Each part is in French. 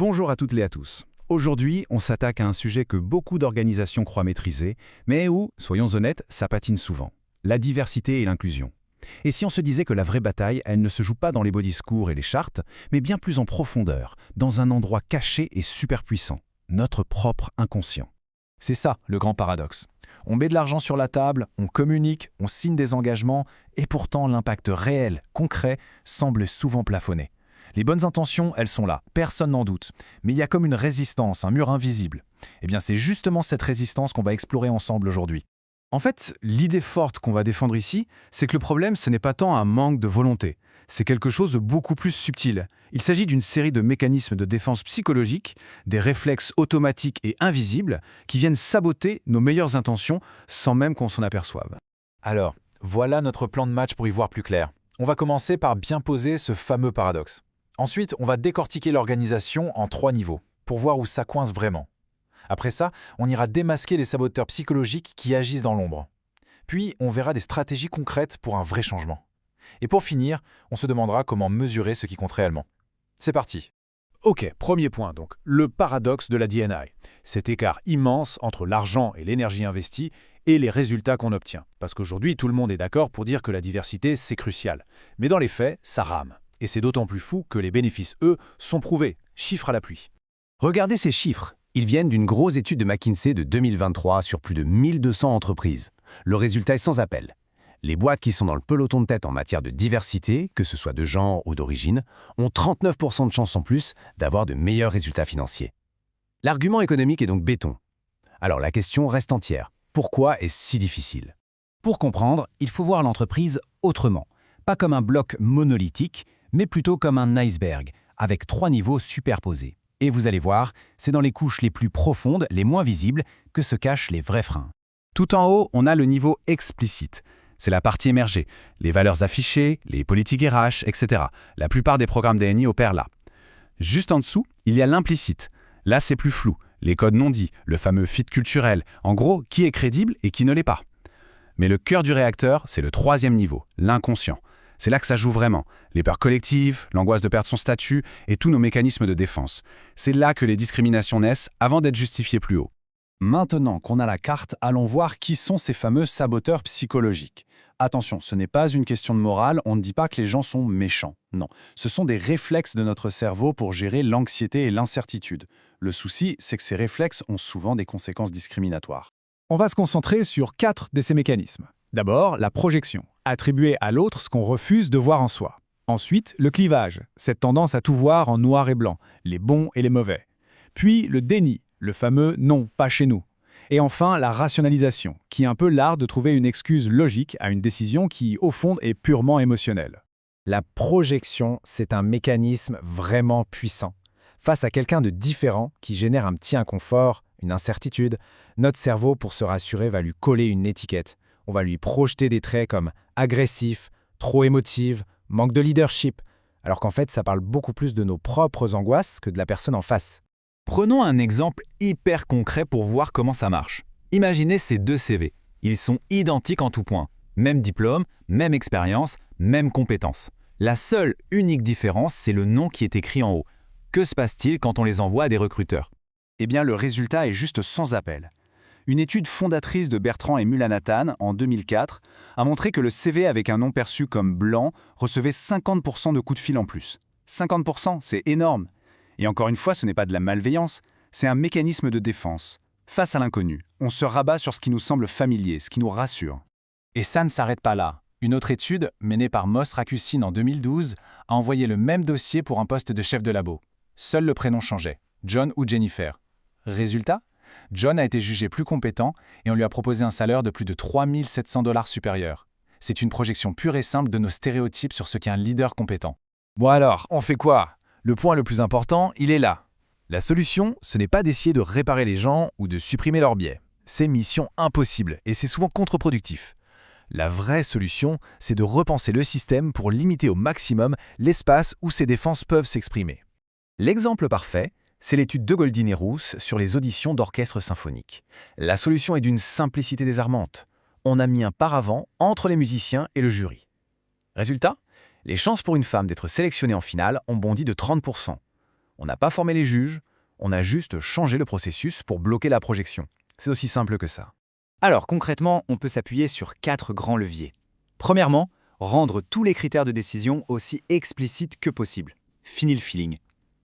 Bonjour à toutes et à tous. Aujourd'hui, on s'attaque à un sujet que beaucoup d'organisations croient maîtriser, mais où, soyons honnêtes, ça patine souvent. La diversité et l'inclusion. Et si on se disait que la vraie bataille, elle ne se joue pas dans les beaux discours et les chartes, mais bien plus en profondeur, dans un endroit caché et super puissant, notre propre inconscient. C'est ça, le grand paradoxe. On met de l'argent sur la table, on communique, on signe des engagements, et pourtant l'impact réel, concret, semble souvent plafonné. Les bonnes intentions, elles sont là, personne n'en doute. Mais il y a comme une résistance, un mur invisible. Eh bien, c'est justement cette résistance qu'on va explorer ensemble aujourd'hui. En fait, l'idée forte qu'on va défendre ici, c'est que le problème, ce n'est pas tant un manque de volonté. C'est quelque chose de beaucoup plus subtil. Il s'agit d'une série de mécanismes de défense psychologique, des réflexes automatiques et invisibles qui viennent saboter nos meilleures intentions sans même qu'on s'en aperçoive. Alors, voilà notre plan de match pour y voir plus clair. On va commencer par bien poser ce fameux paradoxe. Ensuite, on va décortiquer l'organisation en 3 niveaux, pour voir où ça coince vraiment. Après ça, on ira démasquer les saboteurs psychologiques qui agissent dans l'ombre. Puis, on verra des stratégies concrètes pour un vrai changement. Et pour finir, on se demandera comment mesurer ce qui compte réellement. C'est parti. Ok, premier point donc, le paradoxe de la D&I. Cet écart immense entre l'argent et l'énergie investie et les résultats qu'on obtient. Parce qu'aujourd'hui, tout le monde est d'accord pour dire que la diversité, c'est crucial. Mais dans les faits, ça rame. Et c'est d'autant plus fou que les bénéfices, eux, sont prouvés, chiffres à la pluie. Regardez ces chiffres. Ils viennent d'une grosse étude de McKinsey de 2023 sur plus de 1200 entreprises. Le résultat est sans appel. Les boîtes qui sont dans le peloton de tête en matière de diversité, que ce soit de genre ou d'origine, ont 39% de chances en plus d'avoir de meilleurs résultats financiers. L'argument économique est donc béton. Alors la question reste entière. Pourquoi est-ce si difficile? Pour comprendre, il faut voir l'entreprise autrement. Pas comme un bloc monolithique, mais plutôt comme un iceberg, avec 3 niveaux superposés. Et vous allez voir, c'est dans les couches les plus profondes, les moins visibles, que se cachent les vrais freins. Tout en haut, on a le niveau explicite. C'est la partie émergée, les valeurs affichées, les politiques RH, etc. La plupart des programmes DNI opèrent là. Juste en dessous, il y a l'implicite. Là, c'est plus flou, les codes non dits, le fameux fit culturel. En gros, qui est crédible et qui ne l'est pas. Mais le cœur du réacteur, c'est le 3e niveau, l'inconscient. C'est là que ça joue vraiment. Les peurs collectives, l'angoisse de perdre son statut et tous nos mécanismes de défense. C'est là que les discriminations naissent avant d'être justifiées plus haut. Maintenant qu'on a la carte, allons voir qui sont ces fameux saboteurs psychologiques. Attention, ce n'est pas une question de morale, on ne dit pas que les gens sont méchants. Non, ce sont des réflexes de notre cerveau pour gérer l'anxiété et l'incertitude. Le souci, c'est que ces réflexes ont souvent des conséquences discriminatoires. On va se concentrer sur 4 de ces mécanismes. D'abord, la projection, attribuer à l'autre ce qu'on refuse de voir en soi. Ensuite, le clivage, cette tendance à tout voir en noir et blanc, les bons et les mauvais. Puis le déni, le fameux « non, pas chez nous ». Et enfin, la rationalisation, qui est un peu l'art de trouver une excuse logique à une décision qui, au fond, est purement émotionnelle. La projection, c'est un mécanisme vraiment puissant. Face à quelqu'un de différent qui génère un petit inconfort, une incertitude, notre cerveau, pour se rassurer, va lui coller une étiquette. On va lui projeter des traits comme agressif, trop émotive, manque de leadership, alors qu'en fait, ça parle beaucoup plus de nos propres angoisses que de la personne en face. Prenons un exemple hyper concret pour voir comment ça marche. Imaginez ces 2 CV. Ils sont identiques en tout point. Même diplôme, même expérience, même compétences. La seule, unique différence, c'est le nom qui est écrit en haut. Que se passe-t-il quand on les envoie à des recruteurs? Eh bien, le résultat est juste sans appel. Une étude fondatrice de Bertrand et Mulanathan, en 2004, a montré que le CV avec un nom perçu comme blanc recevait 50% de coups de fil en plus. 50%, c'est énorme. Et encore une fois, ce n'est pas de la malveillance, c'est un mécanisme de défense. Face à l'inconnu, on se rabat sur ce qui nous semble familier, ce qui nous rassure. Et ça ne s'arrête pas là. Une autre étude, menée par Moss Rakusin en 2012, a envoyé le même dossier pour un poste de chef de labo. Seul le prénom changeait, John ou Jennifer. Résultat ? John a été jugé plus compétent et on lui a proposé un salaire de plus de 3 700 $ supérieur. C'est une projection pure et simple de nos stéréotypes sur ce qu'est un leader compétent. Bon alors, on fait quoi? Le point le plus important, il est là. La solution, ce n'est pas d'essayer de réparer les gens ou de supprimer leurs biais. C'est mission impossible et c'est souvent contre-productif. La vraie solution, c'est de repenser le système pour limiter au maximum l'espace où ces défenses peuvent s'exprimer. L'exemple parfait, c'est l'étude de Goldin et Rousse sur les auditions d'orchestre symphonique. La solution est d'une simplicité désarmante. On a mis un paravent entre les musiciens et le jury. Résultat, les chances pour une femme d'être sélectionnée en finale ont bondi de 30%. On n'a pas formé les juges, on a juste changé le processus pour bloquer la projection. C'est aussi simple que ça. Alors concrètement, on peut s'appuyer sur 4 grands leviers. Premièrement, rendre tous les critères de décision aussi explicites que possible. Fini le feeling.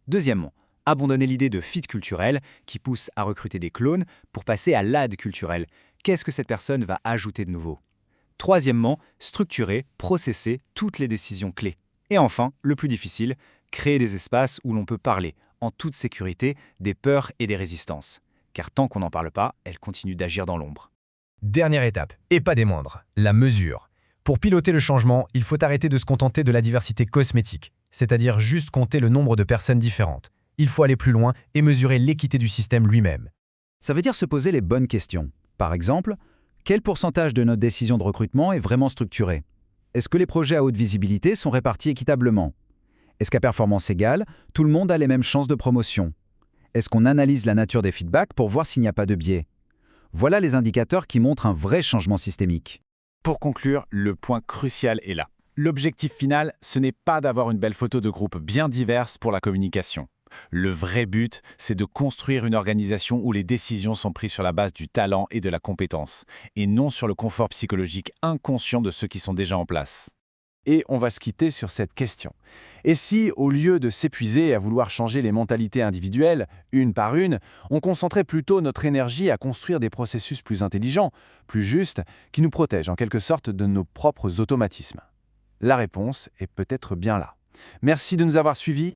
Deuxièmement, abandonner l'idée de fit culturel qui pousse à recruter des clones pour passer à l'ad culturel. Qu'est-ce que cette personne va ajouter de nouveau? Troisièmement, structurer, processer toutes les décisions clés. Et enfin, le plus difficile, créer des espaces où l'on peut parler, en toute sécurité, des peurs et des résistances. Car tant qu'on n'en parle pas, elles continuent d'agir dans l'ombre. Dernière étape, et pas des moindres, la mesure. Pour piloter le changement, il faut arrêter de se contenter de la diversité cosmétique, c'est-à-dire juste compter le nombre de personnes différentes. Il faut aller plus loin et mesurer l'équité du système lui-même. Ça veut dire se poser les bonnes questions. Par exemple, quel pourcentage de notre décision de recrutement est vraiment structuré? Est-ce que les projets à haute visibilité sont répartis équitablement? Est-ce qu'à performance égale, tout le monde a les mêmes chances de promotion? Est-ce qu'on analyse la nature des feedbacks pour voir s'il n'y a pas de biais? Voilà les indicateurs qui montrent un vrai changement systémique. Pour conclure, le point crucial est là. L'objectif final, ce n'est pas d'avoir une belle photo de groupe bien diverse pour la communication. Le vrai but, c'est de construire une organisation où les décisions sont prises sur la base du talent et de la compétence, et non sur le confort psychologique inconscient de ceux qui sont déjà en place. Et on va se quitter sur cette question. Et si, au lieu de s'épuiser à vouloir changer les mentalités individuelles, une par une, on concentrait plutôt notre énergie à construire des processus plus intelligents, plus justes, qui nous protègent en quelque sorte de nos propres automatismes? La réponse est peut-être bien là. Merci de nous avoir suivis.